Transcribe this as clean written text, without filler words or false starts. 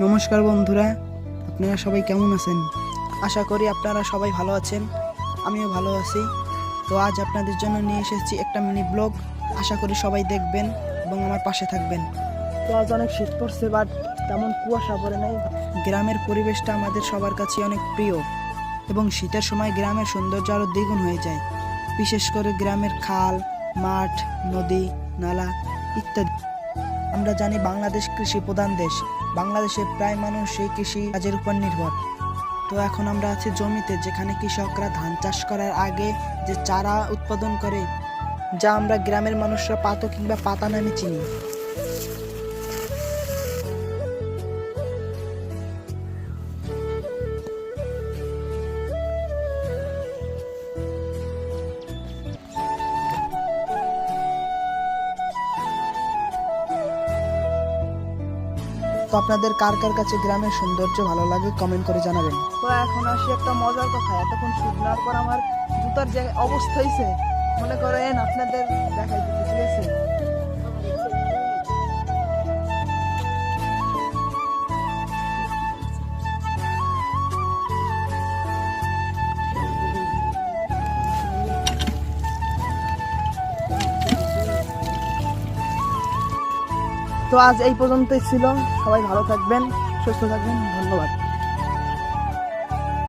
নমস্কার বন্ধুরা, আপনারা সবাই কেমন আছেন? আশা করি আপনারা সবাই ভালো আছেন। আমিও ভালো আছি। তো আজ আপনাদের জন্য নিয়ে এসেছি একটা মিনি ব্লগ। আশা করি সবাই দেখবেন এবং আমার পাশে থাকবেন। তো আজ অনেক শীত পড়ছে, বাট তেমন কুয়াশা পড়ে নাই। গ্রামের পরিবেশটা আমাদের সবার কাছে অনেক প্রিয় এবং শীতের সময় গ্রামের সৌন্দর্য আরও দ্বিগুণ হয়ে যায়। বিশেষ করে গ্রামের খাল, মাঠ, নদী, নালা ইত্যাদি। আমরা জানি বাংলাদেশ কৃষি প্রধান দেশ। বাংলাদেশে প্রায় মানুষ এই কৃষি কাজের উপর নির্ভর। তো এখন আমরা আছি জমিতে, যেখানে কৃষকরা ধান চাষ করার আগে যে চারা উৎপাদন করে, যা আমরা গ্রামের মানুষরা পাতো কিংবা পাতা নামে চিনি। তো আপনাদের কার কার কাছে গ্রামের সৌন্দর্য ভালো লাগে কমেন্ট করে জানাবেন। তো এখন আসি একটা মজার কথা। এতক্ষণ শুট নেওয়ার পর আমার জুতার যে অবস্থা হয়েছে, মনে করেন আপনাদের দেখাই দিতে, ঠিক আছে? তো আজ এই পর্যন্তই ছিল। সবাই ভালো থাকবেন, সুস্থ থাকবেন। ধন্যবাদ।